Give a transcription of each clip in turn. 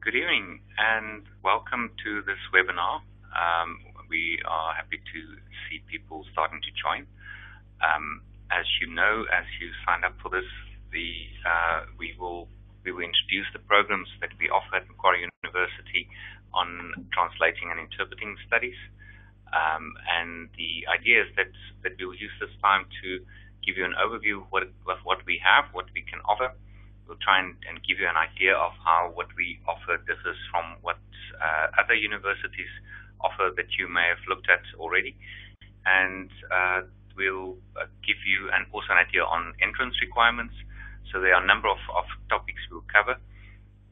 Good evening and welcome to this webinar. We are happy to see people starting to join. As you know, as you signed up for this, we will introduce the programs that we offer at Macquarie University on translating and interpreting studies. And the idea is that we will use this time to give you an overview of what we have, what we can offer. We'll try and give you an idea of how what we offer differs from what other universities offer that you may have looked at already. And we'll give you also an idea on entrance requirements. So there are a number of topics we'll cover.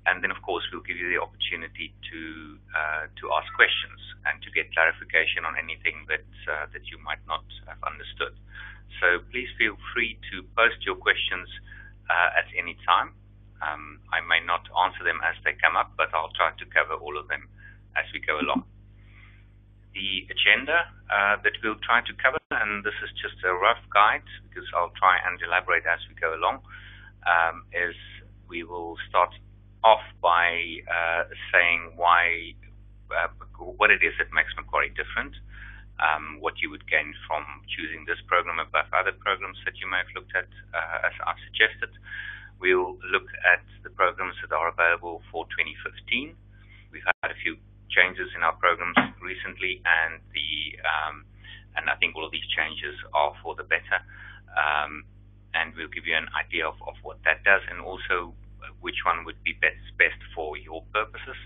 And then, of course, we'll give you the opportunity to ask questions and to get clarification on anything that you might not have understood. So please feel free to post your questions at any time. I may not answer them as they come up, but I'll try to cover all of them as we go along. The agenda that we'll try to cover, and this is just a rough guide because I'll try and elaborate as we go along, is we will start off by saying what it is that makes Macquarie different, what you would gain from choosing this program above other programs that you may have looked at, as I've suggested. We'll look at the programs that are available for 2015. We've had a few changes in our programs recently, and I think all of these changes are for the better. And we'll give you an idea of what that does, and also which one would be best for your purposes.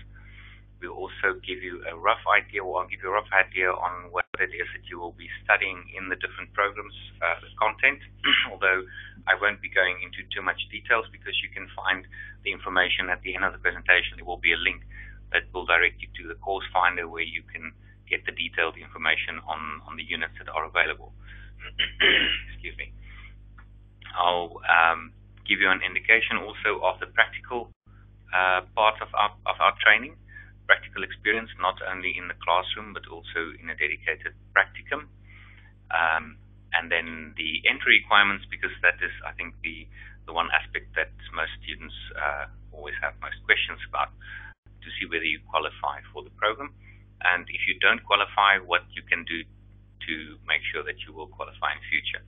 We'll also give you a rough idea, or I'll give you a rough idea on what it is that you will be studying in the different programs, the content, although I won't be going into too much details because you can find the information at the end of the presentation. There will be a link that will direct you to the course finder where you can get the detailed information on the units that are available. Excuse me. I'll give you an indication also of the practical part of our training. Practical experience, not only in the classroom, but also in a dedicated practicum. And then the entry requirements, because that is, I think, the one aspect that most students always have most questions about, to see whether you qualify for the program. And if you don't qualify, what you can do to make sure that you will qualify in future.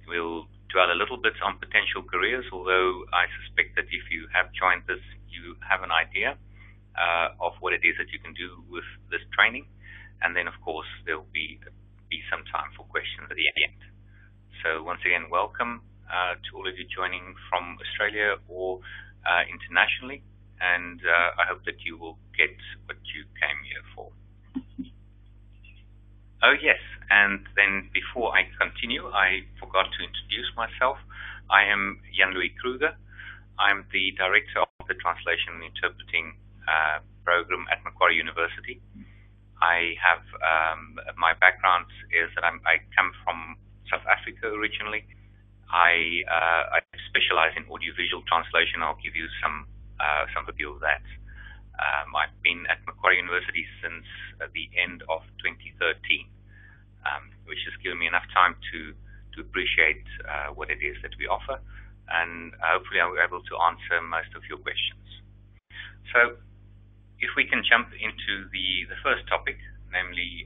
We'll dwell a little bit on potential careers, although I suspect that if you have joined this, you have an idea of what it is that you can do with this training. And then, of course, there will be some time for questions at the end. So once again, welcome to all of you joining from Australia or internationally, and I hope that you will get what you came here for. Oh yes, and then before I continue, I forgot to introduce myself. I am Jan-Louis Kruger. I'm the Director of the Translation and Interpreting program at Macquarie University. I have my background is that I come from South Africa originally. I specialize in audiovisual translation. I'll give you some overview of that. I've been at Macquarie University since the end of 2013, which has given me enough time to appreciate what it is that we offer, and hopefully I will be able to answer most of your questions. So if we can jump into the first topic, namely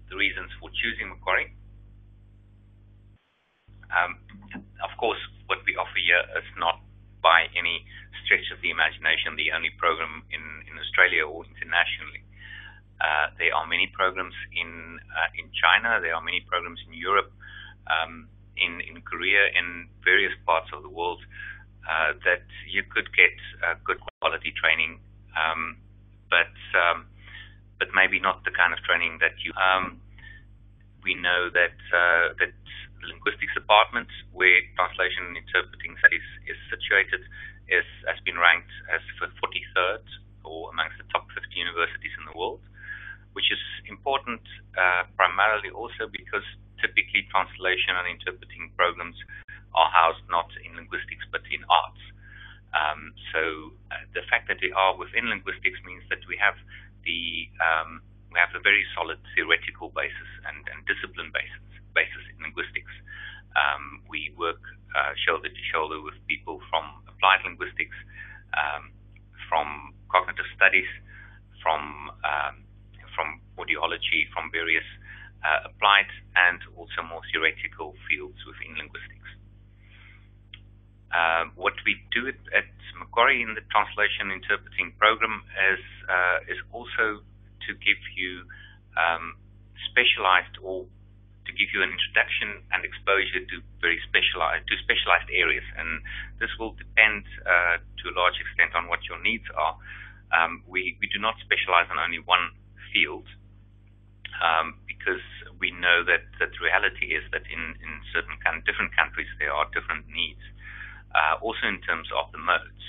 the reasons for choosing Macquarie. Of course, what we offer here is not by any stretch of the imagination the only program in Australia or internationally. There are many programs in China, there are many programs in Europe, in Korea, in various parts of the world that you could get good quality training, but maybe not the kind of training that you. We know that the linguistics department, where translation and interpreting studies is situated, has been ranked as the 43rd or amongst the top 50 universities in the world, which is important primarily also because typically translation and interpreting programs are housed not in linguistics but in arts. So the fact that they are within linguistics means that we have a very solid theoretical basis and discipline basis in linguistics. We work shoulder to shoulder with people from applied linguistics, from cognitive studies, from audiology, from various applied and also more theoretical fields within linguistics. What we do at Macquarie in the translation interpreting program is also to give you specialized, or to give you an introduction and exposure to specialized areas, and this will depend to a large extent on what your needs are. We do not specialize on only one field, because we know that the reality is that in certain different countries there are different needs. Also in terms of the modes,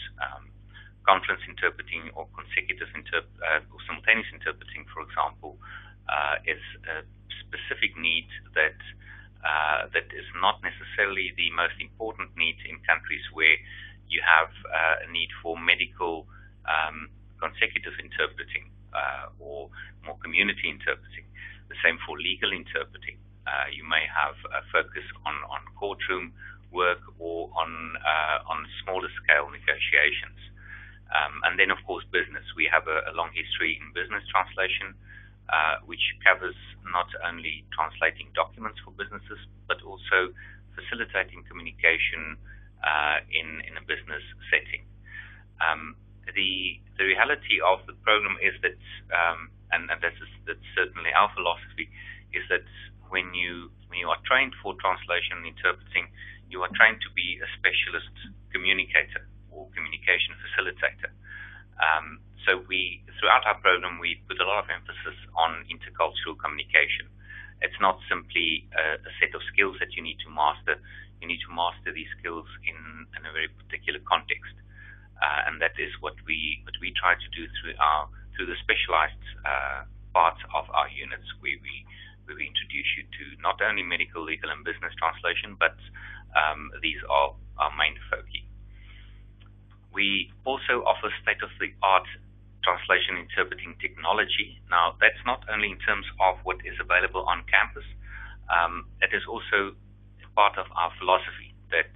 conference interpreting or consecutive or simultaneous interpreting, for example, is a specific need that is not necessarily the most important need in countries where you have a need for medical consecutive interpreting or more community interpreting. The same for legal interpreting. You may have a focus on courtroom work or on smaller scale negotiations. And then, of course, business. We have a long history in business translation, which covers not only translating documents for businesses, but also facilitating communication in a business setting. The reality of the program is that, and that's certainly our philosophy, is that when you are trained for translation and interpreting, you are trained to be a specialist communicator or communication facilitator. So throughout our program, we put a lot of emphasis on intercultural communication. It's not simply a set of skills that you need to master. You need to master these skills in a very particular context, and that is what we try to do through the specialized parts of our units, where we introduce you to not only medical, legal, and business translation, but these are our main foci. We also offer state-of-the-art translation interpreting technology. Now, that's not only in terms of what is available on campus, it is also part of our philosophy that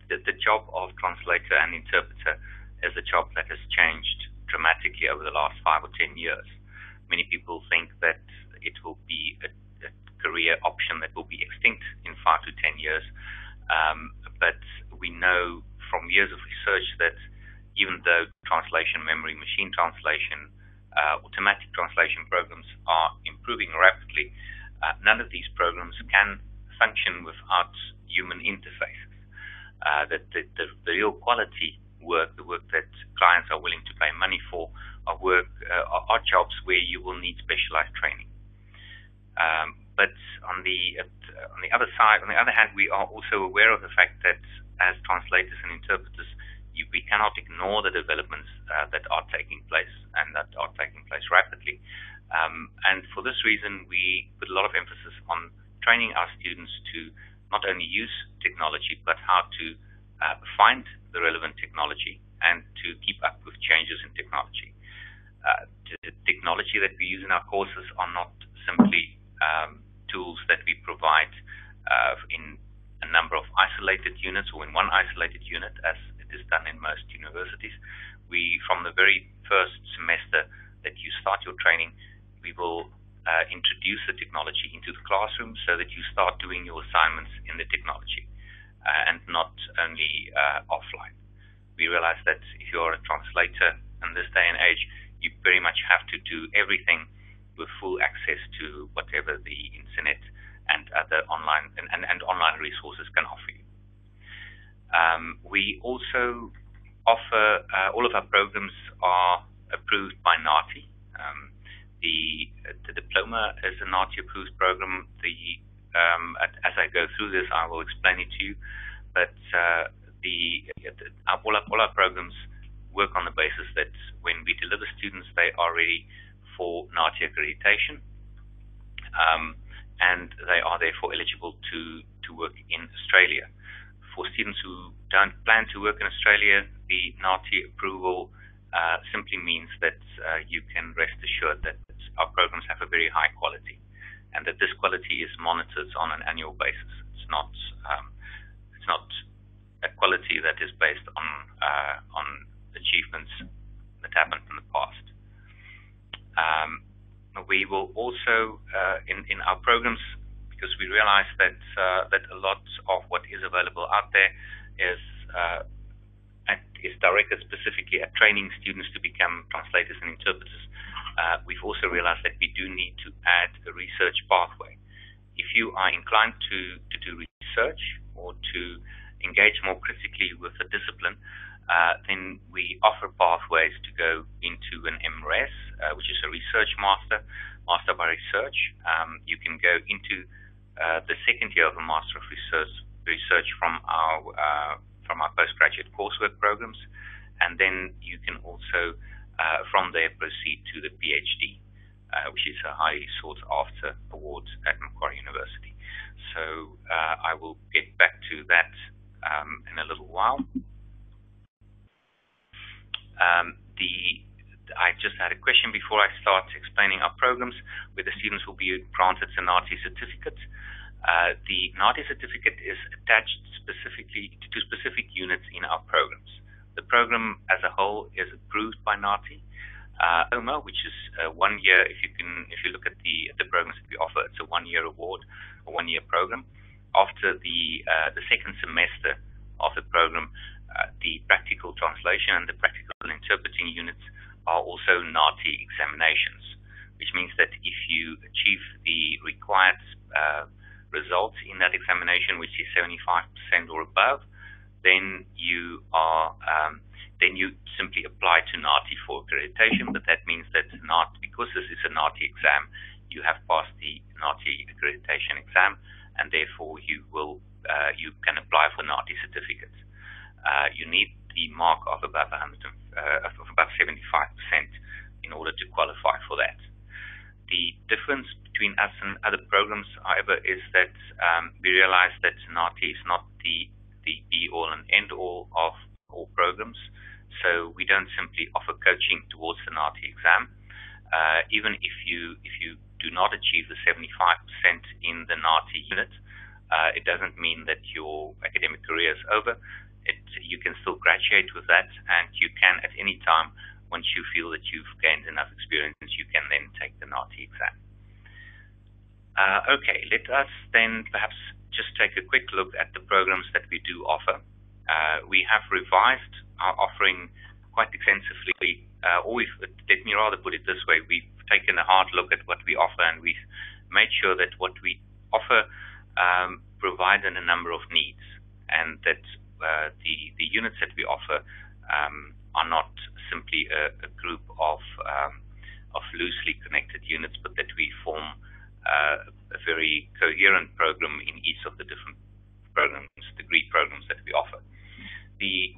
the job of translator and interpreter is a job that has changed dramatically over the last 5 or 10 years. Many people think that it will be a career option that will be extinct in 5 to 10 years, but we know from years of research that even though translation, memory, machine translation, automatic translation programs are improving rapidly, none of these programs can function without human interfaces. That the real quality work, the work that clients are willing to pay money for, are jobs where you will need specialized training. But on the other hand, we are also aware of the fact that as translators and interpreters, we cannot ignore the developments that are taking place, and that are taking place rapidly. And for this reason, we put a lot of emphasis on training our students to not only use technology, but how to find the relevant technology and to keep up with changes in technology. The technology that we use in our courses are not simply tools that we provide in a number of isolated units or in one isolated unit, as it is done in most universities. From the very first semester that you start your training, we will introduce the technology into the classroom so that you start doing your assignments in the technology and not only offline. We realize that if you're a translator in this day and age, you very much have to do everything with full access to whatever the internet and other online and online resources can offer you. We also offer, all of our programs are approved by NAATI. The diploma is a NAATI approved program. As I go through this, I will explain it to you. But all our programs work on the basis that when we deliver students, they are ready for NAATI accreditation, and they are therefore eligible to work in Australia. For students who don't plan to work in Australia, the NAATI approval simply means that you can rest assured that our programs have a very high quality, and that this quality is monitored on an annual basis. It's not a quality that is based on achievements that happened in the past. We will also, in our programs, because we realize that a lot of what is available out there is directed specifically at training students to become translators and interpreters. We've also realized that we do need to add a research pathway. If you are inclined to do research or to engage more critically with a discipline, then we offer pathways to go into an MRes, which is a research master by research. You can go into the second year of a Master of Research from our postgraduate coursework programs, and then you can also from there proceed to the PhD, which is a highly sought after award at Macquarie University. So I will get back to that in a little while. I just had a question before I start explaining our programs, where the students will be granted a NAATI certificate. The NAATI certificate is attached specifically to specific units in our programs. The program as a whole is approved by NAATI, which is 1 year. If you look at the programs that we offer, it's a 1-year award, a 1-year program. After the second semester of the program, the practical translation and the practical interpreting units are also NAATI examinations, which means that if you achieve the required results in that examination, which is 75% or above, then you simply apply to NAATI for accreditation. But that means that because this is a NAATI exam, you have passed the NAATI accreditation exam, and therefore you can apply for NAATI certificates. You need the mark of above 75% in order to qualify for that. The difference between us and other programs, however, is that we realize that NAATI is not the be-all and end-all of all programs. So we don't simply offer coaching towards the NAATI exam. Even if you do not achieve the 75% in the NAATI unit, it doesn't mean that your academic career is over. You can still graduate with that, and you can at any time, once you feel that you've gained enough experience, you can then take the NAATI exam. Okay, let us then perhaps just take a quick look at the programs that we do offer. We have revised our offering quite extensively, let me rather put it this way, we've taken a hard look at what we offer, and we've made sure that what we offer provide a number of needs, and that the units that we offer are not simply a group of loosely connected units, but that we form a very coherent program in each of the different degree programs that we offer. The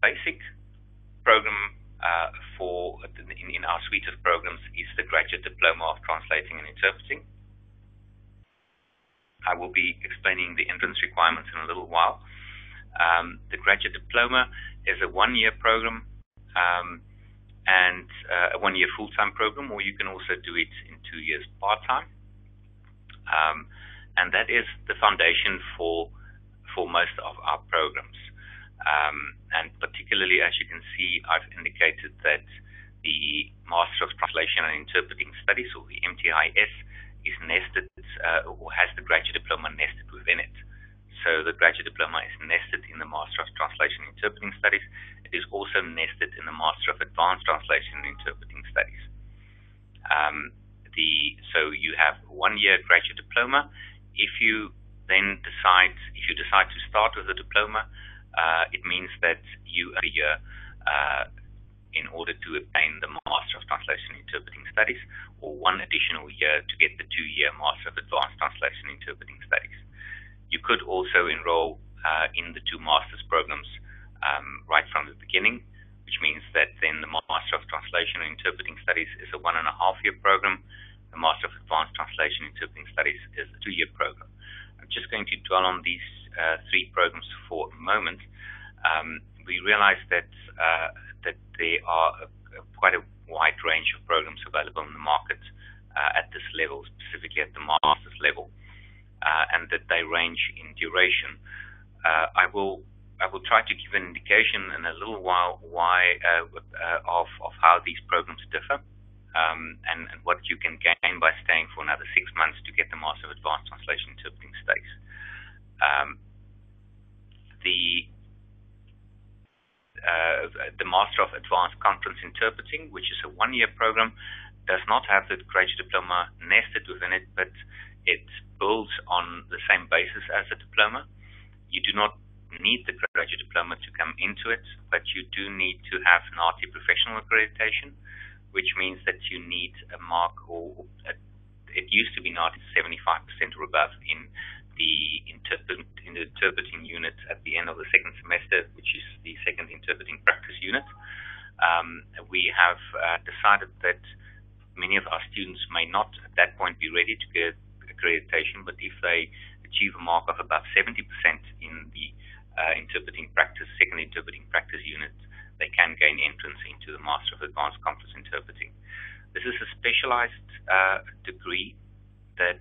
basic program in our suite of programs is the Graduate Diploma of Translating and Interpreting. I will be explaining the entrance requirements in a little while. The Graduate Diploma is a 1-year program and a 1-year full-time program, or you can also do it in 2 years part-time. And that is the foundation for most of our programs. And particularly, as you can see, I've indicated that the Master of Translation and Interpreting Studies, or the MTIS, is nested or has the Graduate Diploma nested within it. So the Graduate Diploma is nested in the Master of Translation and Interpreting Studies. It is also nested in the Master of Advanced Translation and Interpreting Studies. So you have 1-year Graduate Diploma. If you decide to start with a diploma, it means that you every year in order to obtain the Master of Translation and Interpreting Studies, or 1 additional year to get the 2-year Master of Advanced Translation and Interpreting Studies. You could also enroll in the 2 master's programs right from the beginning, which means that then the Master of Translation and Interpreting Studies is a 1.5-year program. The Master of Advanced Translation and Interpreting Studies is a 2-year program. I'm just going to dwell on these 3 programs for a moment. We realize that there are quite a wide range of programs available in the market at this level, specifically at the master's level, and that they range in duration. I will I will try to give an indication in a little while of how these programs differ, and what you can gain by staying for another 6 months to get the Master of Advanced Translation Interpreting Studies. The Master of Advanced Conference Interpreting, which is a 1-year program, does not have the graduate diploma nested within it, but it builds on the same basis as a diploma. You do not need the graduate diploma to come into it, but you do need to have NAATI professional accreditation, which means that you need a mark, it used to be NAATI 75% or above in the interpreting unit at the end of the second semester, which is the second interpreting practice unit. We have decided that many of our students may not at that point be ready to get accreditation, but if they achieve a mark of above 70% in the second interpreting practice unit, they can gain entrance into the Master of Advanced Conference Interpreting. This is a specialized degree that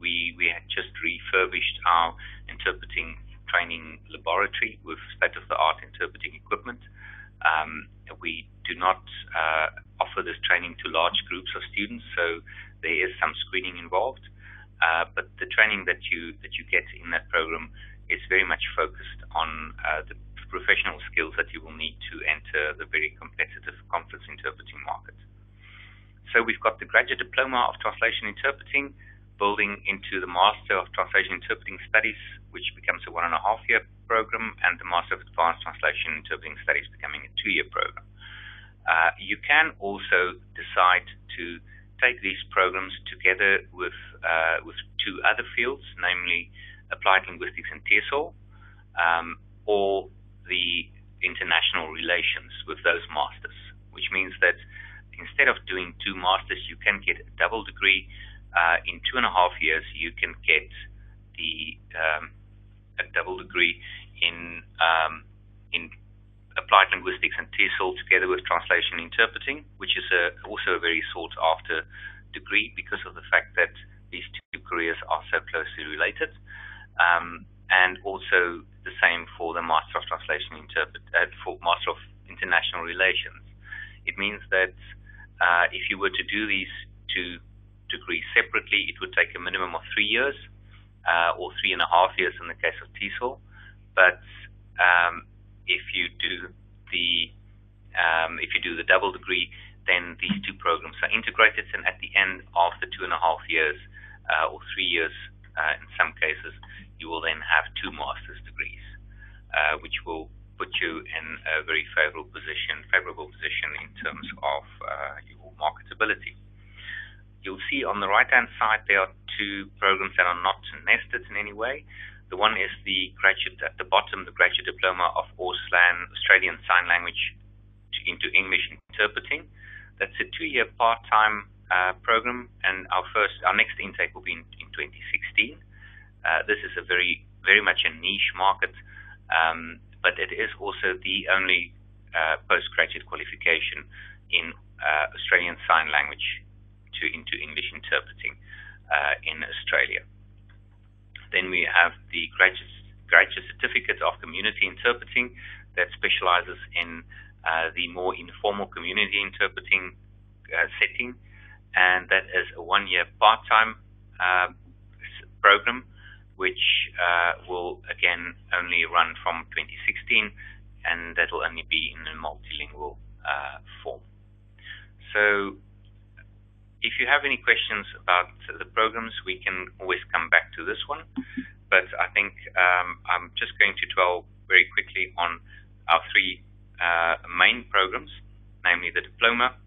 we had just refurbished our interpreting training laboratory with state-of-the-art interpreting equipment. We do not offer this training to large groups of students, so there is some screening involved. But the training that you get in that program is very much focused on the professional skills that you will need to enter the very competitive conference interpreting market. So we've got the Graduate Diploma of Translation Interpreting building into the Master of Translation Interpreting Studies, which becomes a 1.5-year program, and the Master of Advanced Translation Interpreting Studies becoming a 2-year program. You can also decide to take these programs together with 2 other fields, namely Applied Linguistics and TESOL, or the International Relations with those masters, which means that instead of doing 2 masters, you can get a double degree. In 2.5 years, you can get a double degree in Applied Linguistics and TESOL together with Translation Interpreting, which is also a very sought-after degree because of the fact that these 2 careers are so closely related. And also the same for the Master of Translation for Master of International Relations. It means that if you were to do these 2 degrees separately, it would take a minimum of 3 years, or 3.5 years in the case of TESOL. But if you do the double degree, then these 2 programs are integrated, and at the end of the 2.5 years, or 3 years in some cases, you will then have 2 master's degrees, which will put you in a very favorable position in terms of your marketability. You'll see on the right-hand side there are 2 programs that are not nested in any way. The one is the graduate at the bottom, the Graduate Diploma of AUSTLAN, Australian Sign Language into English Interpreting. That's a 2-year part-time program, and our next intake will be in 2016. This is a very much a niche market, but it is also the only postgraduate qualification in Australian Sign Language into English Interpreting in Australia. Then we have the Graduate Certificate of Community Interpreting that specializes in the more informal community interpreting setting, and that is a 1-year part-time program, which will again only run from 2016, and that will only be in a multilingual form. So if you have any questions about the programs, we can always come back to this one, but I think I'm just going to dwell very quickly on our 3 main programs, namely the diploma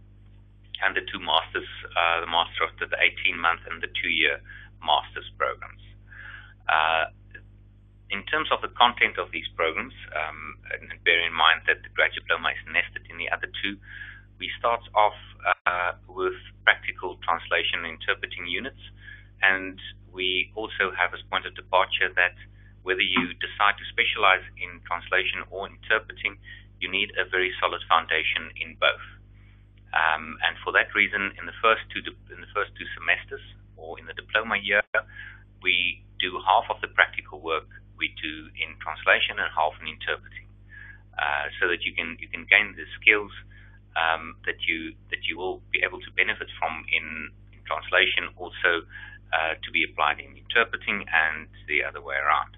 and the 2 masters, the master of the 18-month and the 2-year master's programs. In terms of the content of these programs, and bear in mind that the graduate diploma is nested in the other 2, we start off with practical translation and interpreting units, and we also have as point of departure that whether you decide to specialize in translation or interpreting, you need a very solid foundation in both. And for that reason, in the first two semesters, or in the diploma year, we do half of the practical work we do in translation and half in interpreting, so that you can gain the skills that you will be able to benefit from in translation, also to be applied in interpreting, and the other way around.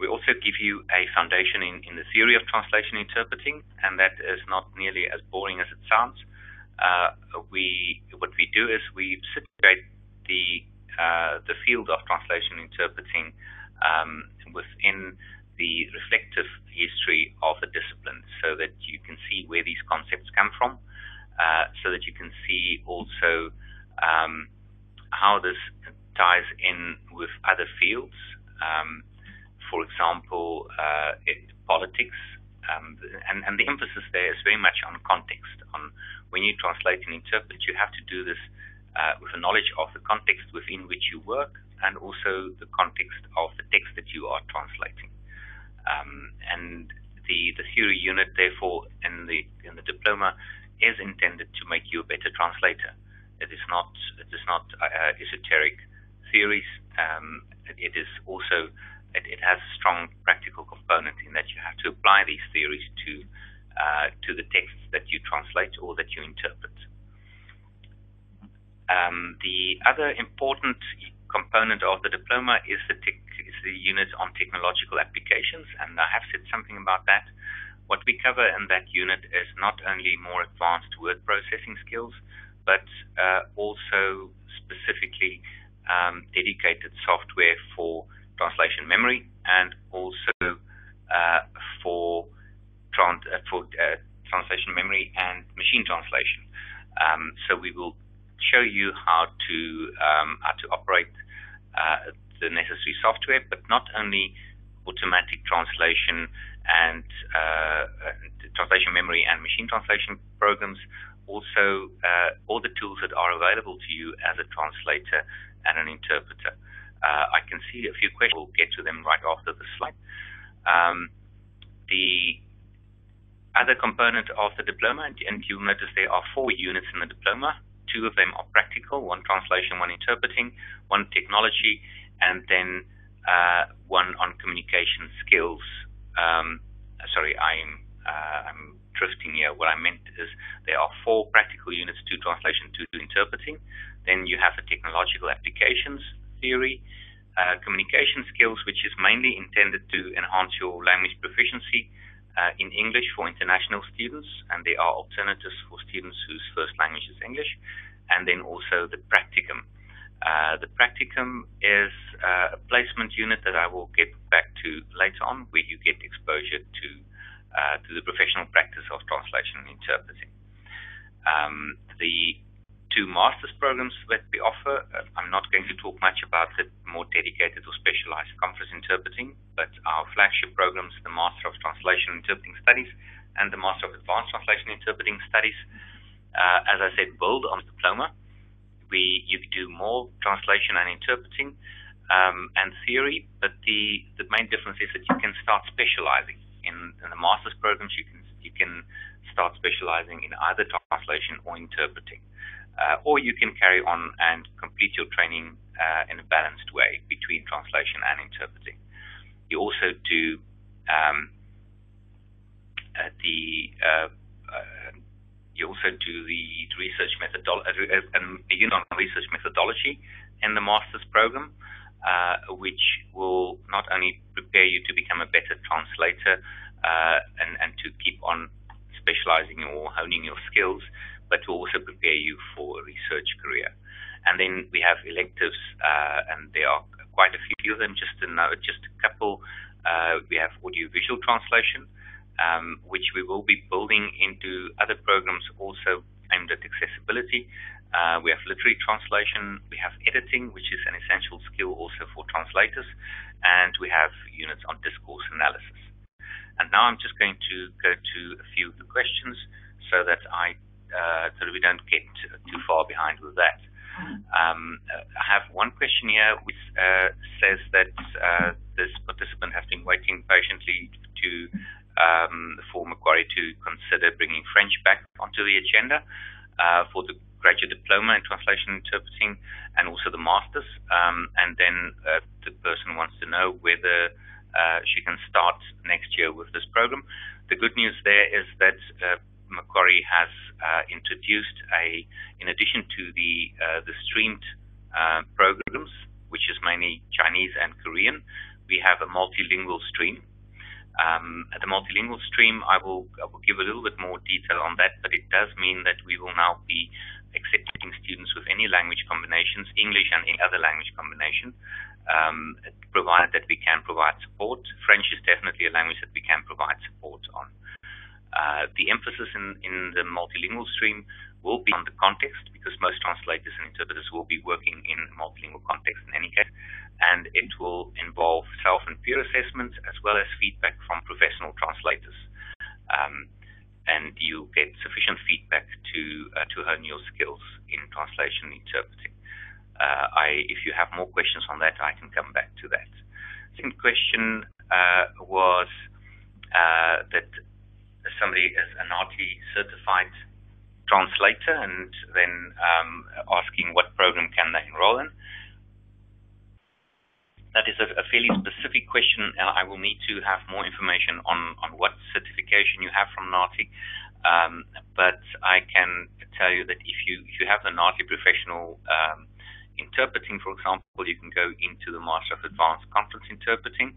We also give you a foundation in the theory of translation and interpreting, and that is not nearly as boring as it sounds. What we do is we situate the field of translation and interpreting within the reflective history of the discipline, so that you can see where these concepts come from, so that you can see also how this ties in with other fields. For example, politics, and the emphasis there is very much on context. On when you translate and interpret, you have to do this with a knowledge of the context within which you work, and also the context of the text that you are translating. And the theory unit, therefore, in the diploma, is intended to make you a better translator. It is not esoteric theories. It is also it has a strong practical component in that you have to apply these theories to the texts that you translate or that you interpret. The other important component of the diploma is the unit on technological applications, and I have said something about that. What we cover in that unit is not only more advanced word processing skills, but also specifically dedicated software for translation memory, and also for translation memory and machine translation. So we will show you how to operate the necessary software, but not only automatic translation and translation memory and machine translation programs, also all the tools that are available to you as a translator and an interpreter. I can see a few questions. We'll get to them right after the slide. The other component of the diploma, and you'll notice there are 4 units in the diploma. 2 of them are practical, 1 translation, 1 interpreting, 1 technology, and then 1 on communication skills. Sorry, I'm drifting here. What I meant is there are 4 practical units, 2 translation, 2 interpreting. Then you have the technological applications theory, communication skills, which is mainly intended to enhance your language proficiency in English for international students, and there are alternatives for students whose first language is English. And then also the practicum. The practicum is a placement unit that I will get back to later on, where you get exposure to the professional practice of translation and interpreting. The 2 master's programs that we offer, I'm not going to talk much about the more dedicated or specialized conference interpreting, but our flagship programs, the Master of Translation and Interpreting Studies and the Master of Advanced Translation and Interpreting Studies, as I said, build on the diploma. You do more translation and interpreting and theory, but the main difference is that you can start specializing. In the master's programs, you can start specializing in either translation or interpreting. Or you can carry on and complete your training in a balanced way between translation and interpreting. You also do the research methodology, a unit on research methodology in the master's program, which will not only prepare you to become a better translator and to keep on specializing or honing your skills, but to also prepare you for a research career. And then we have electives, and there are quite a few of them. Just to note, just a couple. We have audiovisual translation, which we will be building into other programs also aimed at accessibility. We have literary translation. We have editing, which is an essential skill also for translators. And we have units on discourse analysis. And now I'm just going to go to a few of the questions so that we don't get too far behind with that. I have one question here which says that this participant has been waiting patiently for Macquarie to consider bringing French back onto the agenda for the graduate diploma in translation and interpreting, and also the master's. And then the person wants to know whether she can start next year with this program. The good news there is that Macquarie has introduced in addition to the streamed programs, which is mainly Chinese and Korean, we have a multilingual stream. The multilingual stream, I will give a little bit more detail on that, but it does mean that we will now be accepting students with any language combinations, English and any other language combination, provided that we can provide support. French is definitely a language that we can provide support on. The emphasis in the multilingual stream will be on the context, because most translators and interpreters will be working in multilingual context in any case, and it will involve self and peer assessments as well as feedback from professional translators. And you get sufficient feedback to hone your skills in translation and interpreting. If you have more questions on that, I can come back to that. Second question was that somebody is a NAATI certified translator, and then asking what program can they enroll in. That is a fairly specific question. I will need to have more information on what certification you have from NAATI, but I can tell you that if you have the NAATI professional interpreting, for example, you can go into the Master of Advanced Conference Interpreting.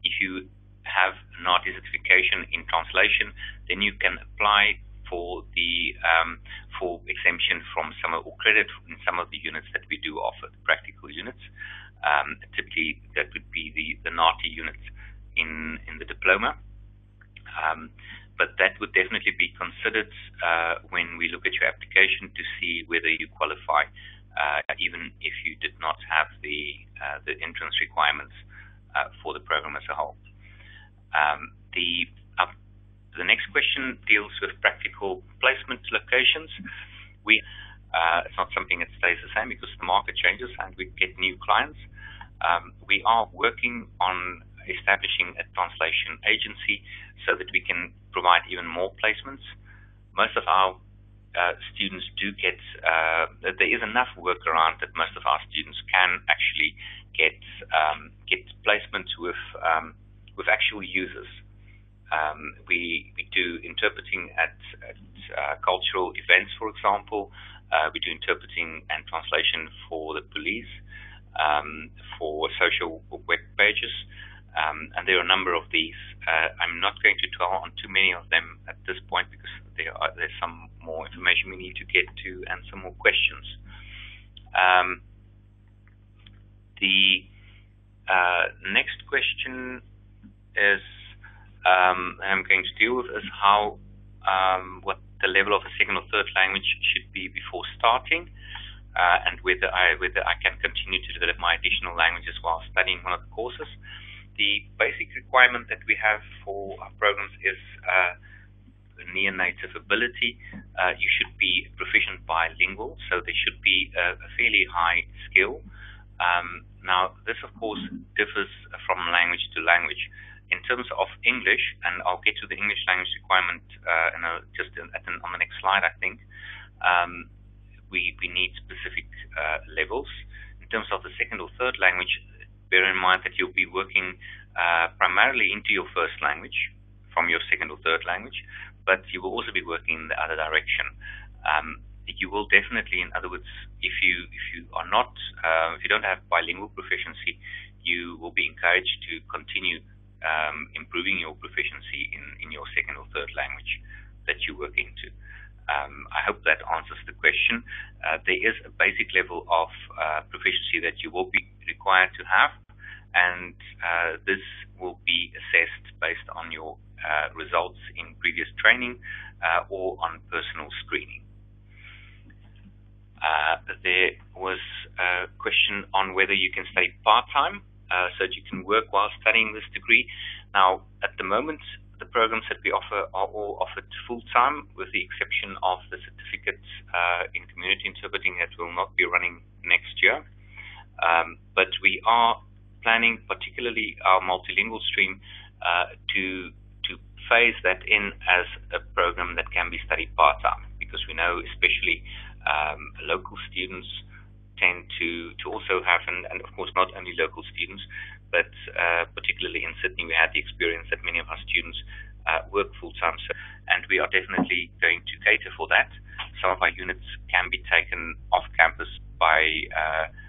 If you have NAATI certification in translation, then you can apply for the for exemption from or credit in some of the units that we do offer, the practical units. Typically, that would be the NAATI units in the diploma. But that would definitely be considered when we look at your application to see whether you qualify, even if you did not have the entrance requirements for the program as a whole. The next question deals with practical placement locations. It's not something that stays the same because the market changes and we get new clients. We are working on establishing a translation agency so that we can provide even more placements. Most of our students do get, there is enough work around that most of our students can actually get placements with actual users. We do interpreting at cultural events, for example. We do interpreting and translation for the police, for social web pages, and there are a number of these. I'm not going to dwell on too many of them at this point because there's some more information we need to get to and some more questions. The next question is I'm going to deal with is how what the level of a second or third language should be before starting, and whether I can continue to develop my additional languages while studying one of the courses. The basic requirement that we have for our programs is near-native ability. You should be proficient bilingual, so there should be a fairly high skill. Now, this of course differs from language to language. In terms of English, and I'll get to the English language requirement on the next slide, I think, we need specific levels. In terms of the second or third language, bear in mind that you'll be working primarily into your first language from your second or third language, but you will also be working in the other direction. You will definitely, in other words, if you don't have bilingual proficiency, you will be encouraged to continue improving your proficiency in your second or third language that you work into. I hope that answers the question. There is a basic level of proficiency that you will be required to have, and this will be assessed based on your results in previous training or on personal screening. There was a question on whether you can study part-time, so that you can work while studying this degree. Now, at the moment, the programs that we offer are all offered full-time, with the exception of the certificates in community interpreting that will not be running next year. But we are planning, particularly our multilingual stream, to phase that in as a program that can be studied part-time, because because we know especially local students tend to also have, and of course not only local students, but particularly in Sydney, we had the experience that many of our students work full-time, and we are definitely going to cater for that. Some of our units can be taken off campus by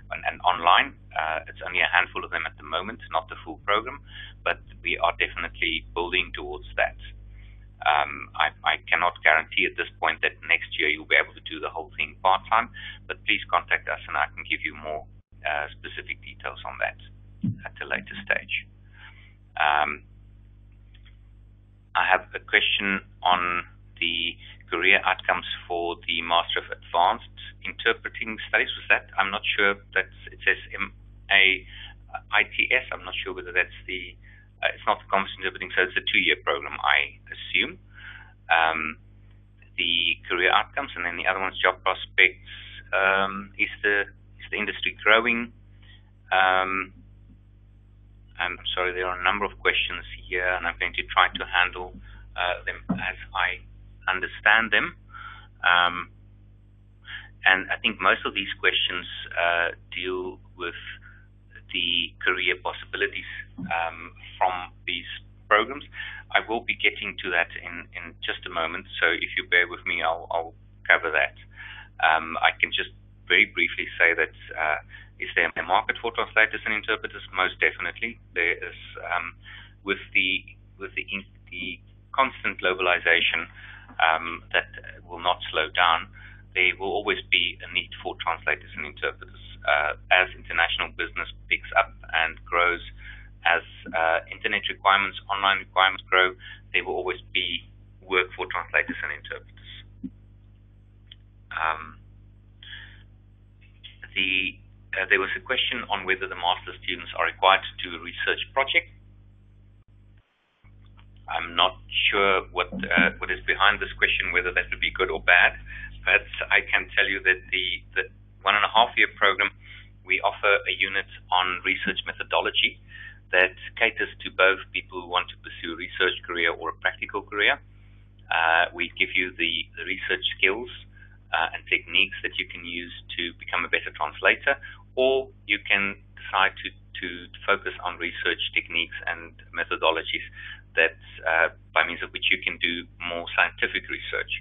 and online. It's only a handful of them at the moment, not the full program, but we are definitely building towards that. I cannot guarantee at this point that next year you'll be able to do the whole thing part-time, but please contact us and I can give you more specific details on that at a later stage. I have a question on the career outcomes for the Master of Advanced Interpreting Studies. Was that? I'm not sure. It says MAITS. I'm not sure whether that's the. It's not the Conference Interpreting, so it's a 2-year program, I assume. The career outcomes, and then the other one's job prospects. Is the industry growing? I'm sorry, there are a number of questions here, and I'm going to try to handle them as I understand them. And I think most of these questions deal with the career possibilities from these programs. I will be getting to that in just a moment, so if you bear with me, I'll cover that. I can just very briefly say that is there a market for translators and interpreters? Most definitely. There is, with the constant globalization that will not slow down, there will always be a need for translators and interpreters. As international business picks up and grows, as internet requirements, online requirements grow, there will always be work for translators and interpreters. There was a question on whether the master's students are required to do a research project. I'm not sure what is behind this question, whether that would be good or bad, but I can tell you that the 1.5-year program, we offer a unit on research methodology that caters to both people who want to pursue a research career or a practical career. We give you the research skills and techniques that you can use to become a better translator, or you can decide to focus on research techniques and methodologies that by means of which you can do more scientific research.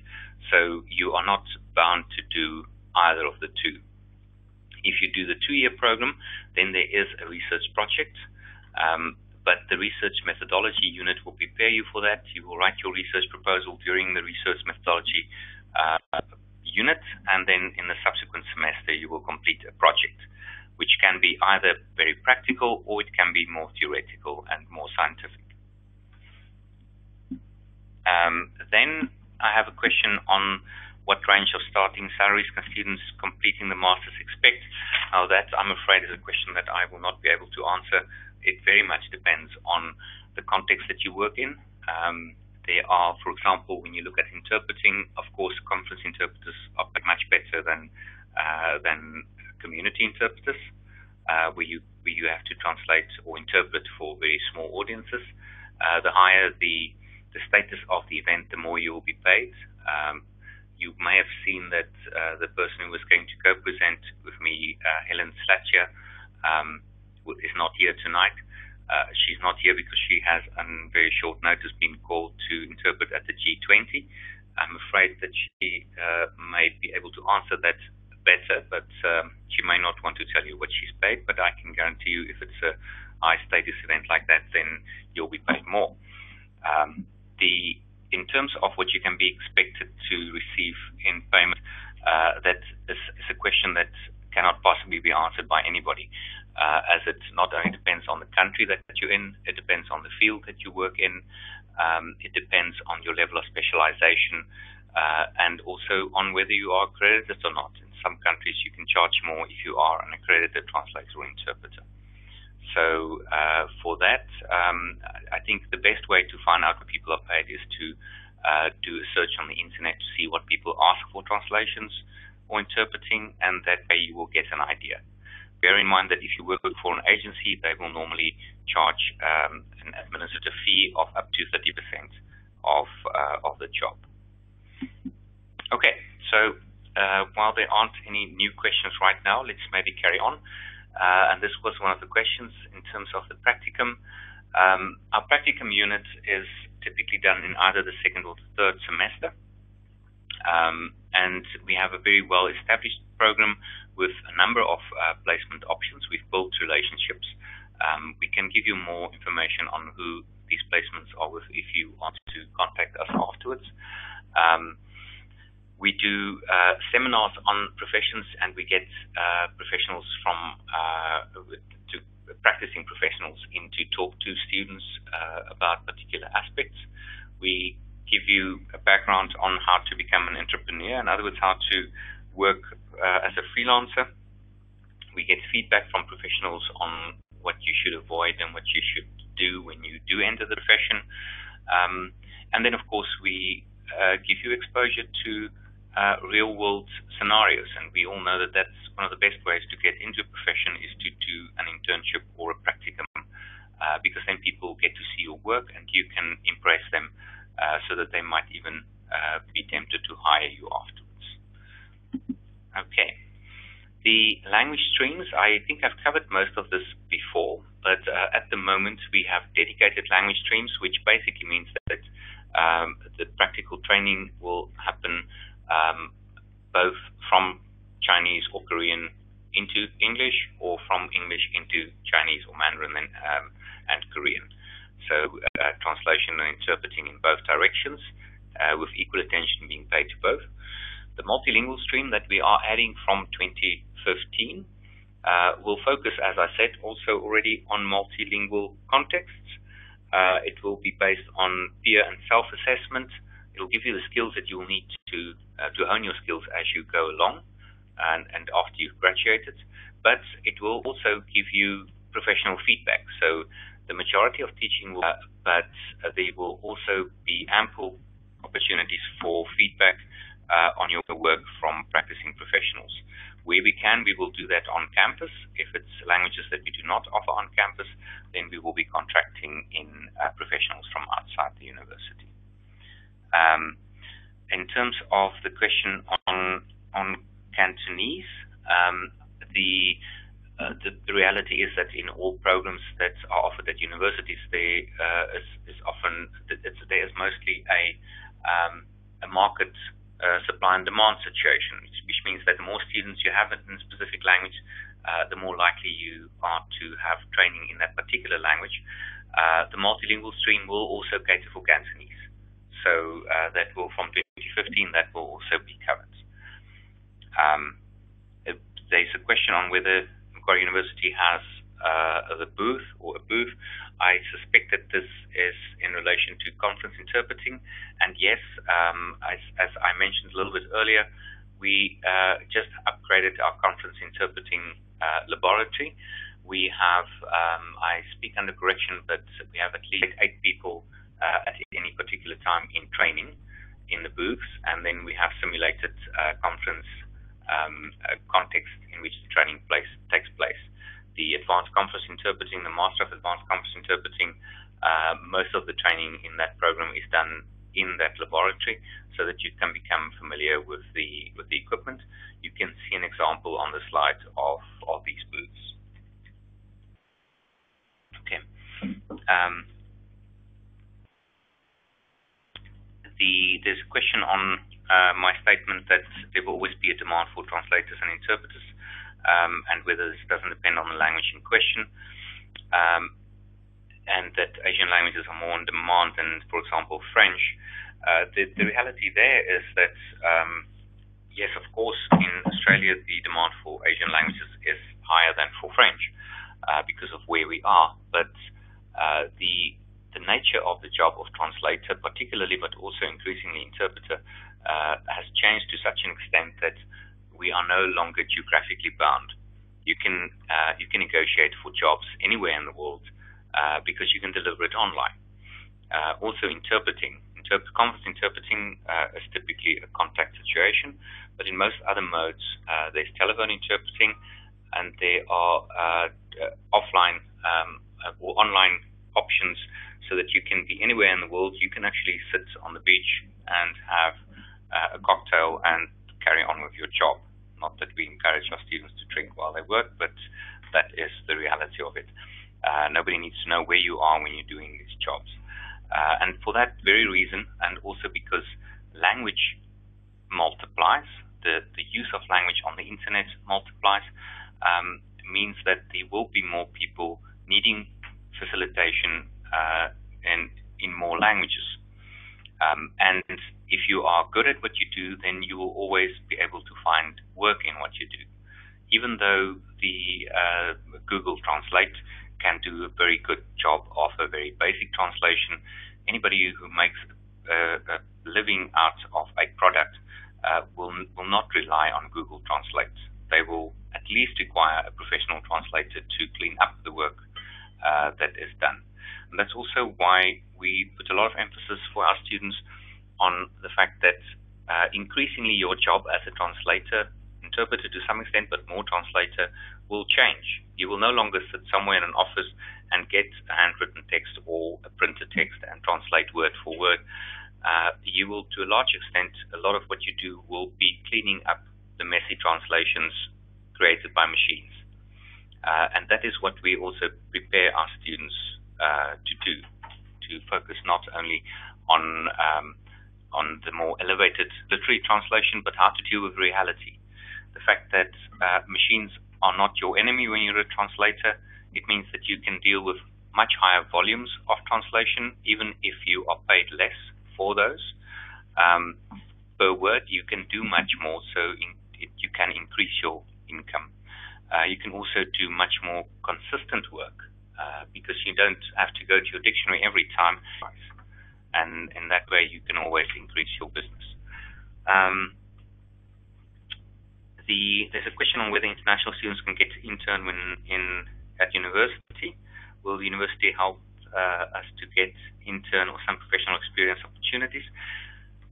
So you are not bound to do either of the two. If you do the 2-year program, then there is a research project, but the research methodology unit will prepare you for that. You will write your research proposal during the research methodology unit, and then in the subsequent semester you will complete a project, which can be either very practical or it can be more theoretical and more scientific. Then I have a question on what range of starting salaries can students completing the master's expect. Now that, I'm afraid, is a question that I will not be able to answer. It very much depends on the context that you work in. There are, for example, when you look at interpreting, of course, conference interpreters are much better than community interpreters, where you have to translate or interpret for very small audiences. The higher the status of the event, the more you will be paid. You may have seen that the person who was going to co-present with me, Helen Slatcher, is not here tonight. She's not here because she has, on very short notice, been called to interpret at the G20. I'm afraid that she may be able to answer that better, but she may not want to tell you what she's paid, but I can guarantee you if it's a high-status event like that, then you'll be paid more. In terms of what you can be expected to receive in payment, that is a question that cannot possibly be answered by anybody, as it not only depends on the country that you're in, it depends on the field that you work in, it depends on your level of specialization, and also on whether you are accredited or not. In some countries you can charge more if you are an accredited translator or interpreter. So for that, I think the best way to find out what people are paid is to do a search on the internet to see what people ask for translations or interpreting, and that way you will get an idea. Bear in mind that if you work for an agency, they will normally charge an administrative fee of up to 30% of the job. Okay, So while there aren't any new questions right now, let's maybe carry on. And this was one of the questions in terms of the practicum. Our practicum unit is typically done in either the second or the third semester. And we have a very well-established program with a number of placement options. We've built relationships. We can give you more information on who these placements are with if you want to contact us afterwards. We do seminars on professions, and we get professionals from practicing professionals in to talk to students about particular aspects. We give you a background on how to become an entrepreneur, in other words, how to work as a freelancer. We get feedback from professionals on what you should avoid and what you should do when you do enter the profession. And then, of course, we give you exposure to real-world scenarios, and we all know that that's one of the best ways to get into a profession is to do an internship or a practicum, because then people get to see your work and you can impress them so that they might even be tempted to hire you afterwards. Okay. The language streams, I think I've covered most of this before, but at the moment we have dedicated language streams, which basically means that the practical training will happen both from Chinese or Korean into English, or from English into Chinese or Mandarin and Korean. So translation and interpreting in both directions, with equal attention being paid to both. The multilingual stream that we are adding from 2015 will focus, as I said, also already on multilingual contexts. It will be based on peer and self-assessment. It will give you the skills that you will need to hone your skills as you go along and after you've graduated. But it will also give you professional feedback. So the majority of teaching will, but there will also be ample opportunities for feedback on your work from practicing professionals. Where we can, we will do that on campus. If it's languages that we do not offer on campus, then we will be contracting in professionals from outside the university. In terms of the question on Cantonese, the reality is that in all programs that are offered at universities, there is mostly a market supply and demand situation, which means that the more students you have in a specific language, the more likely you are to have training in that particular language. The multilingual stream will also cater for Cantonese. So that will, from 2015, that will also be covered. There's a question on whether Macquarie University has a booth or a booth. I suspect that this is in relation to conference interpreting. And yes, as I mentioned a little bit earlier, we just upgraded our conference interpreting laboratory. We have, I speak under correction, but we have at least 8 people at any particular time in training in the booths, and then we have simulated conference context in which the training takes place. The advanced conference interpreting, the Master of Advanced Conference Interpreting, most of the training in that program is done in that laboratory so that you can become familiar with the equipment. You can see an example on the slide of these booths. Okay. There's a question on my statement that there will always be a demand for translators and interpreters, and whether this doesn't depend on the language in question, and that Asian languages are more in demand than, for example, French. The reality there is that, yes, of course, in Australia, the demand for Asian languages is higher than for French because of where we are, but the nature of the job of translator, particularly, but also increasingly interpreter, has changed to such an extent that we are no longer geographically bound. You can negotiate for jobs anywhere in the world because you can deliver it online. Also, interpreting. Conference interpreting is typically a contact situation, but in most other modes, there's telephone interpreting, and there are offline or online options so that you can be anywhere in the world. You can actually sit on the beach and have a cocktail and carry on with your job. Not that we encourage our students to drink while they work, but that is the reality of it. Nobody needs to know where you are when you're doing these jobs. And for that very reason, and also because language multiplies, the use of language on the internet multiplies, means that there will be more people needing facilitation in more languages. And if you are good at what you do, then you will always be able to find work in what you do. Even though the Google Translate can do a very good job of a very basic translation, anybody who makes a living out of a product will not rely on Google Translate. They will at least require a professional translator to clean up the work that is done. And that's also why we put a lot of emphasis for our students on the fact that increasingly your job as a translator, interpreter to some extent, but more translator, will change. You will no longer sit somewhere in an office and get a handwritten text or a printed text and translate word for word. You will, to a large extent, a lot of what you do will be cleaning up the messy translations created by machines. And that is what we also prepare our students to do, to focus not only on the more elevated literary translation, but how to deal with reality. The fact that machines are not your enemy when you're a translator, it means that you can deal with much higher volumes of translation, even if you are paid less for those. Per word, you can do much more, so you can increase your income. You can also do much more consistent work because you don't have to go to your dictionary every time, and in that way you can always increase your business. There's a question on whether international students can get to intern at university. Will the university help us to get intern or some professional experience opportunities?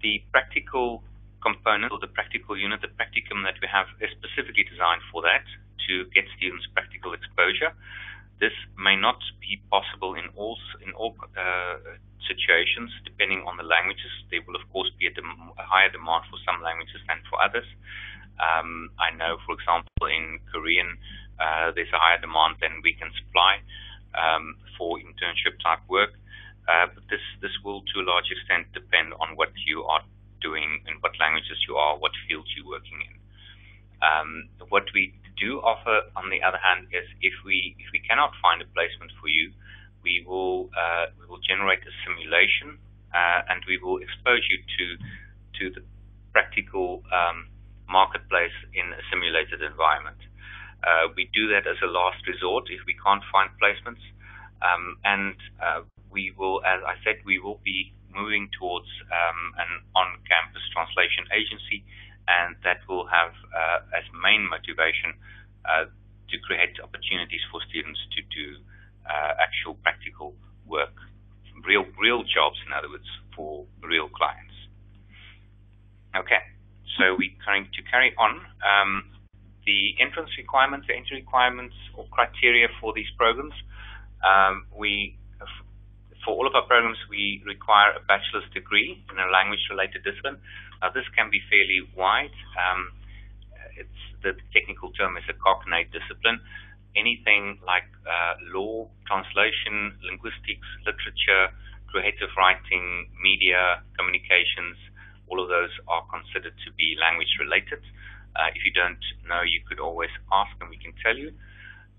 The practical component, or the practical unit, the practicum that we have, is specifically designed for that, to get students practical exposure. This may not be possible in all situations, depending on the languages. There will, of course, be a higher demand for some languages than for others. I know, for example, in Korean, there's a higher demand than we can supply for internship type work. But this will, to a large extent, depend on what you are doing and what languages you are, what fields you're working in. What we do offer, on the other hand, is if we cannot find a placement for you, we will generate a simulation and we will expose you to the practical marketplace in a simulated environment. We do that as a last resort if we can't find placements, and we will, as I said, we will be moving towards an on-campus translation agency, and that will have as main motivation to create opportunities for students to do actual practical work, real jobs, in other words, for real clients. Okay, so we're going to carry on. The entrance requirements, the entry requirements or criteria for these programs. For all of our programs, we require a bachelor's degree in a language-related discipline. Now, this can be fairly wide. The technical term is a cognate discipline. Anything like law, translation, linguistics, literature, creative writing, media, communications, all of those are considered to be language-related. If you don't know, you could always ask and we can tell you.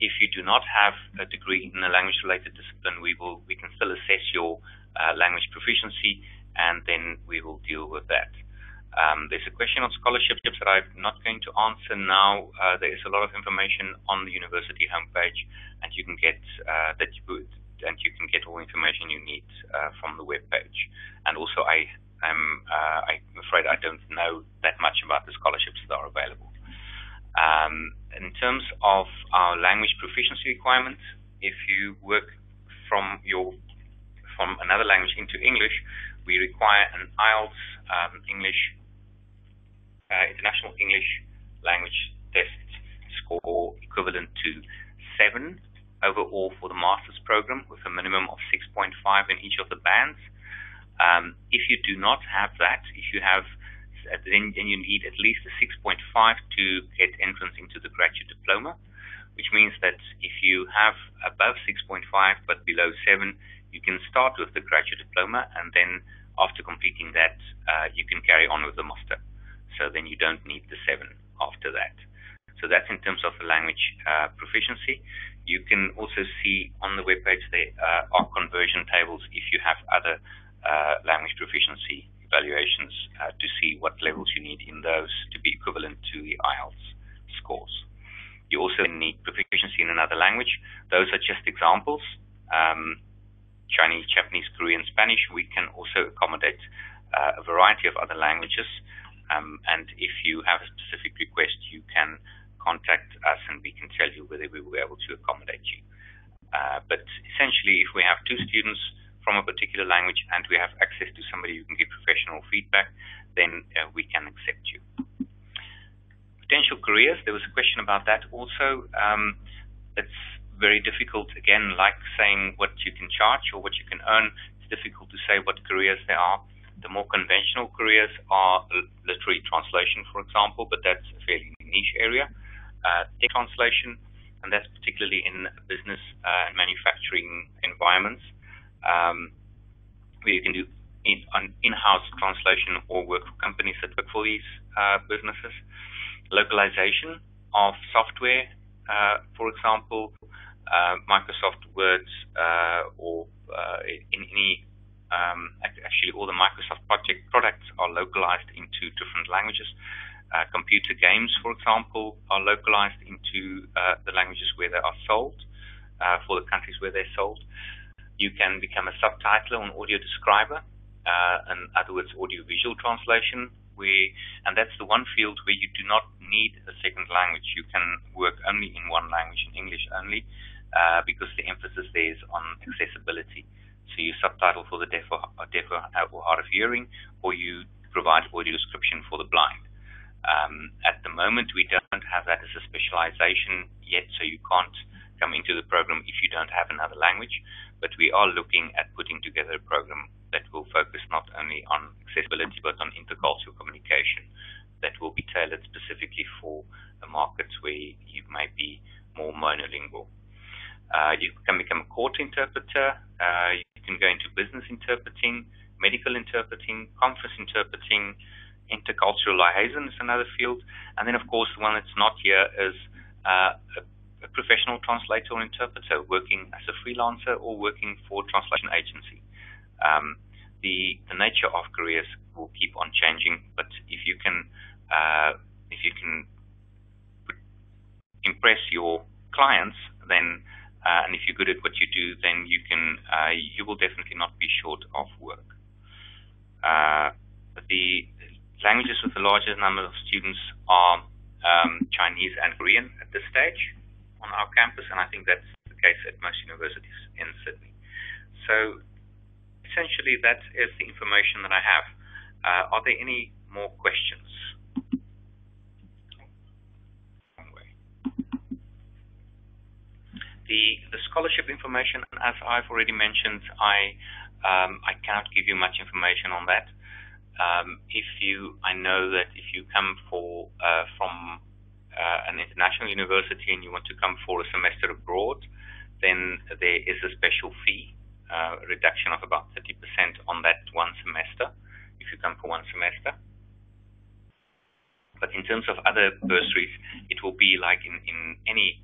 If you do not have a degree in a language-related discipline, we can still assess your language proficiency, and then we will deal with that. There's a question on scholarships that I'm not going to answer now. There is a lot of information on the university homepage, and you can get all the information you need from the web page. And also, I'm afraid I don't know that much about the scholarships that are available. In terms of our language proficiency requirements, if you work from another language into English, we require an IELTS International English Language Test score equivalent to 7 overall for the master's program, with a minimum of 6.5 in each of the bands. If you do not have that, if you have then you need at least a 6.5 to get entrance into the graduate diploma, which means that if you have above 6.5 but below 7, you can start with the graduate diploma, and then after completing that, you can carry on with the master. So then you don't need the 7 after that. So that's in terms of the language proficiency. You can also see on the webpage there are conversion tables if you have other language proficiency evaluations to see what levels you need in those to be equivalent to the IELTS scores. You also need proficiency in another language. Those are just examples. Chinese, Japanese, Korean, Spanish. We can also accommodate a variety of other languages. And if you have a specific request, you can contact us and we can tell you whether we will be able to accommodate you. But essentially, if we have 2 students from a particular language and we have access to somebody who can give professional feedback, then we can accept you. Potential careers, there was a question about that also. It's very difficult, again, like saying what you can charge or what you can earn. It's difficult to say what careers there are. The more conventional careers are literary translation, for example, but that's a fairly niche area. Text translation, and that's particularly in business and manufacturing environments, where you can do in-house translation or work for companies that work for these businesses. Localization of software, for example, Microsoft Word or in any actually all the Microsoft products are localized into different languages. Computer games, for example, are localized into the languages where they are sold, for the countries where they're sold. You can become a subtitler or an audio describer, in other words, audio-visual translation, and that's the one field where you do not need a second language. You can work only in one language, in English only, because the emphasis there is on accessibility. So you subtitle for the deaf or hard of hearing, or you provide audio description for the blind. At the moment, we don't have that as a specialization yet, so you can't come into the program if you don't have another language. But we are looking at putting together a program that will focus not only on accessibility, but on intercultural communication that will be tailored specifically for the markets where you may be more monolingual. You can become a court interpreter. You can go into business interpreting, medical interpreting, conference interpreting. Intercultural liaison is another field. And then, of course, the one that's not here is a professional translator or interpreter working as a freelancer or working for a translation agency. The nature of careers will keep on changing, but if you can impress your clients, then and if you're good at what you do, then you will definitely not be short of work. The languages with the largest number of students are Chinese and Korean at this stage on our campus, and I think that's the case at most universities in Sydney. So essentially that is the information that I have. Are there any more questions? The scholarship information, as I've already mentioned, I cannot give you much information on that. I know that if you come from an international university and you want to come for a semester abroad, then there is a special fee, reduction of about 30% on that one semester, if you come for one semester. But in terms of other bursaries, it will be like in any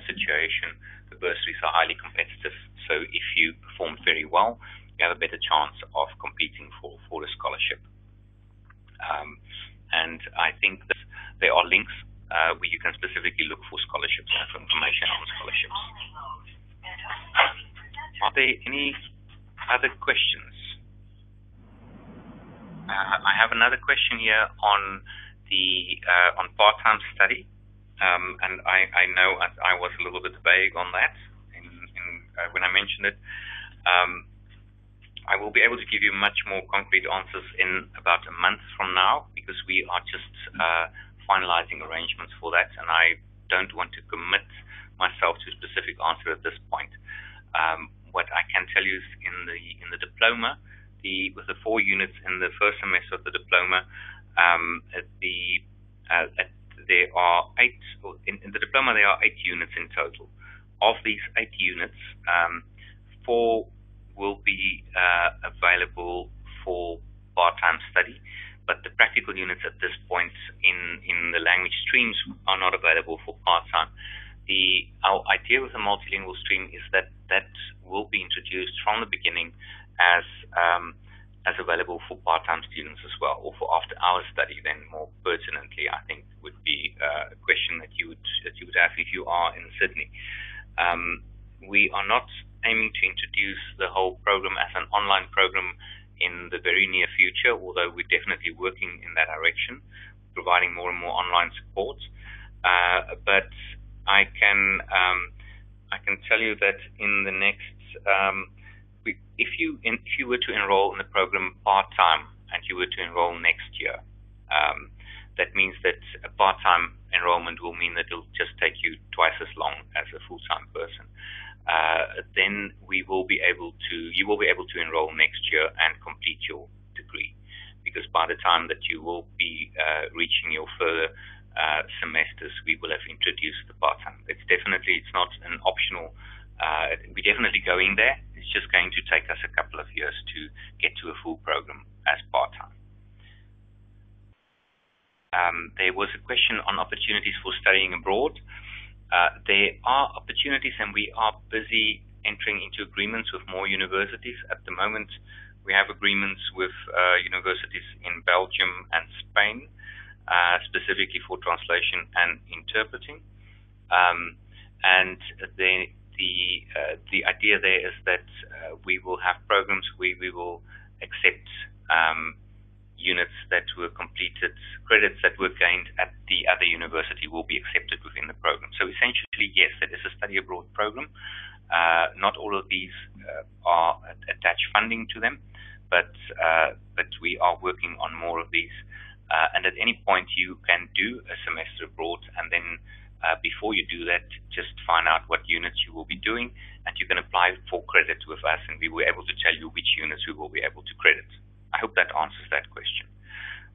situation, the bursaries are highly competitive. So if you perform very well, you have a better chance of competing for a scholarship. And I think that there are links where you can specifically look for scholarships and for information on scholarships. Are there any other questions? I have another question here on part-time study, and I know I was a little bit vague on that when I mentioned it. I will be able to give you much more concrete answers in about a month from now, because we are just finalizing arrangements for that, and I don't want to commit myself to a specific answer at this point. What I can tell you is in the diploma, with the 4 units in the first semester of the diploma, there are 8, in the diploma there are 8 units in total. Of these 8 units, 4 will be available for part-time study, but the practical units at this point in the language streams are not available for part-time. Our idea with the multilingual stream is that will be introduced from the beginning as available for part-time students as well, or for after-hours study. Then more pertinently, I think, would be a question that you would have if you are in Sydney. We are not aiming to introduce the whole program as an online program in the very near future, although we're definitely working in that direction, providing more and more online support. But I can tell you that in the next, if you were to enroll in the program part-time and you were to enroll next year, that means that a part-time enrollment will mean that it'll just take you twice as long as a full-time person. Then you will be able to enroll next year and complete your degree, because by the time that you will be reaching your further semesters, we will have introduced the part-time. It's not an optional. We're definitely going there. It's just going to take us a couple of years to get to a full program as part-time. There was a question on opportunities for studying abroad. There are opportunities, and we are busy entering into agreements with more universities. At the moment, we have agreements with universities in Belgium and Spain, specifically for translation and interpreting. And the idea there is that we will have programs where we will accept units that were completed, credits that were gained at the other university will be accepted within the program. So essentially, yes, it is a study abroad program. Not all of these are attached funding to them, but we are working on more of these. And at any point, you can do a semester abroad, and then before you do that, just find out what units you will be doing, and you can apply for credit with us, and we will be able to tell you which units we will be able to credit. I hope that answers that question.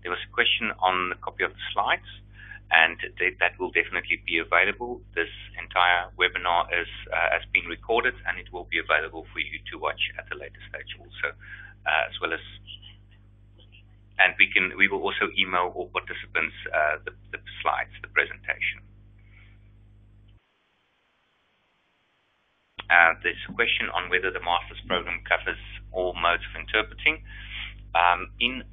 There was a question on the copy of the slides, and that will definitely be available. This entire webinar has been recorded, and it will be available for you to watch at a later stage also, as well as. And we will also email all participants the slides, the presentation. There's a question on whether the master's program covers all modes of interpreting. In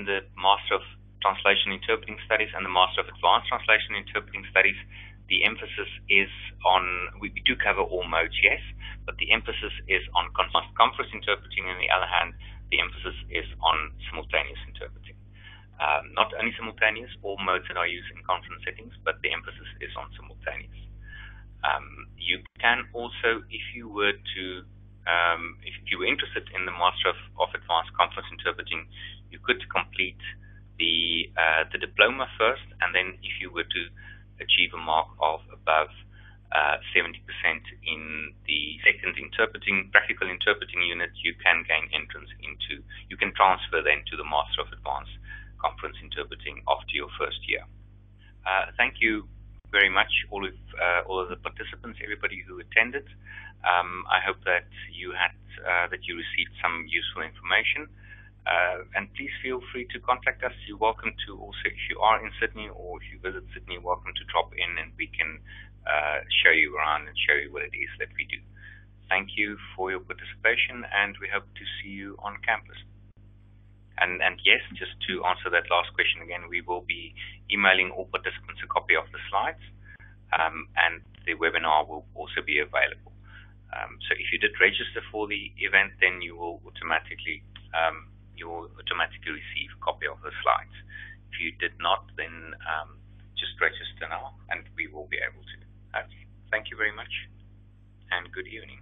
the Master of Translation Interpreting Studies and the Master of Advanced Translation Interpreting Studies, the emphasis is on, we do cover all modes, yes, but the emphasis is on conference interpreting, and on the other hand, the emphasis is on simultaneous interpreting. Not only simultaneous, all modes that are used in conference settings, but the emphasis is on simultaneous. You can also, if you were interested in the Master of Advanced Conference Interpreting, you could complete the diploma first, and then if you were to achieve a mark of above 70% in the second practical interpreting unit, you can gain entrance you can transfer then to the Master of Advanced Conference Interpreting after your first year. Thank you very much, all of the participants, everybody who attended. I hope that you received some useful information. And please feel free to contact us. You're welcome to also, if you are in Sydney or if you visit Sydney, welcome to drop in, and we can show you around and show you what it is that we do. Thank you for your participation, and we hope to see you on campus. And yes, just to answer that last question again, we will be emailing all participants a copy of the slides, and the webinar will also be available. So if you did register for the event, then you will automatically receive a copy of the slides. If you did not, then just register now, and we will be able to have you. Thank you very much, and good evening.